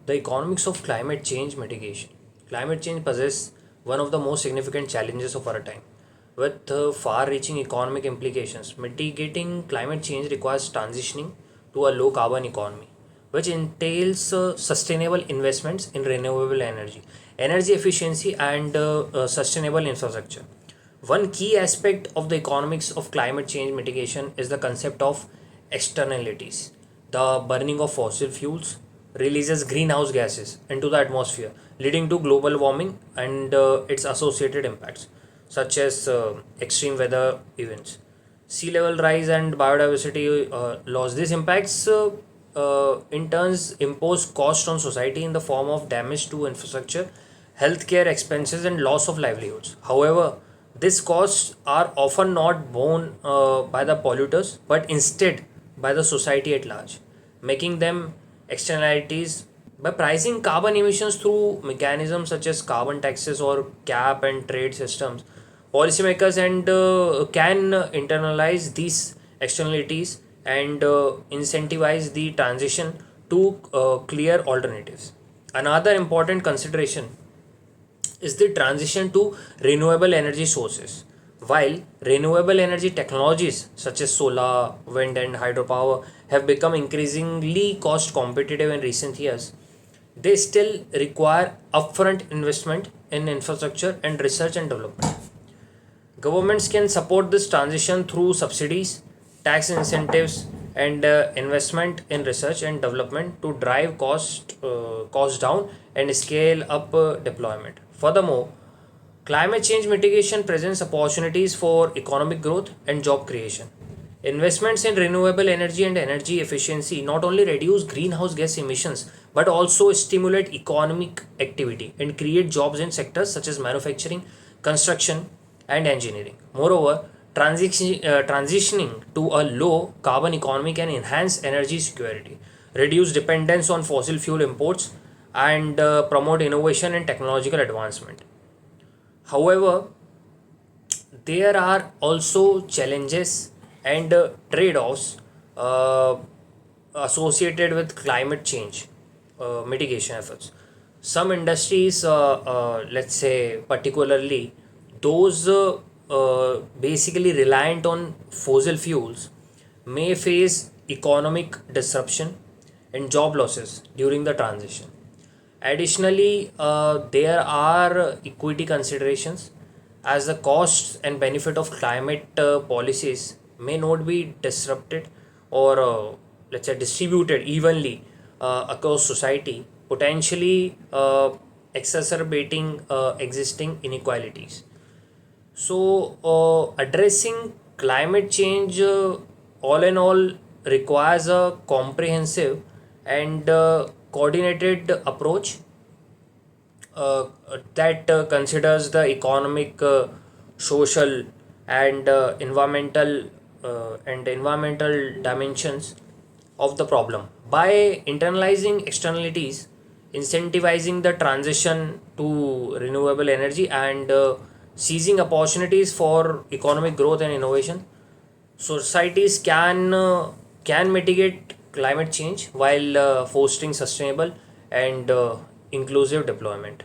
The economics of climate change mitigation. Climate change possesses one of the most significant challenges of our time. With far reaching economic implications, mitigating climate change requires transitioning to a low carbon economy, which entails sustainable investments in renewable energy, energy efficiency, and sustainable infrastructure. One key aspect of the economics of climate change mitigation is the concept of externalities. The burning of fossil fuels releases greenhouse gases into the atmosphere, leading to global warming and its associated impacts, such as extreme weather events, sea level rise, and biodiversity loss. These impacts, in turns, impose cost on society in the form of damage to infrastructure, healthcare expenses, and loss of livelihoods. However, these costs are often not borne by the polluters, but instead by the society at large, making them externalities. By pricing carbon emissions through mechanisms such as carbon taxes or cap and trade systems, policymakers and can internalize these externalities and incentivize the transition to clear alternatives. Another important consideration is the transition to renewable energy sources. While renewable energy technologies such as solar, wind, and hydropower have become increasingly cost competitive in recent years, they still require upfront investment in infrastructure and research and development. Governments can support this transition through subsidies, tax incentives, and investment in research and development to drive cost down and scale up deployment. Furthermore, climate change mitigation presents opportunities for economic growth and job creation. Investments in renewable energy and energy efficiency not only reduce greenhouse gas emissions but also stimulate economic activity and create jobs in sectors such as manufacturing, construction, and engineering. Moreover, transitioning to a low carbon economy can enhance energy security, reduce dependence on fossil fuel imports, and promote innovation and technological advancement. However, there are also challenges and trade offs uh, associated with climate change mitigation efforts. Some industries, let's say particularly those basically reliant on fossil fuels, may face economic disruption and job losses during the transition. Additionally, there are equity considerations as the costs and benefit of climate policies may not be disrupted or let's say distributed evenly across society, potentially exacerbating existing inequalities. So, addressing climate change, all in all, requires a comprehensive and coordinated approach that considers the economic, social, and environmental dimensions of the problem. By internalizing externalities, incentivizing the transition to renewable energy, and seizing opportunities for economic growth and innovation, societies can mitigate climate change while fostering sustainable and inclusive deployment.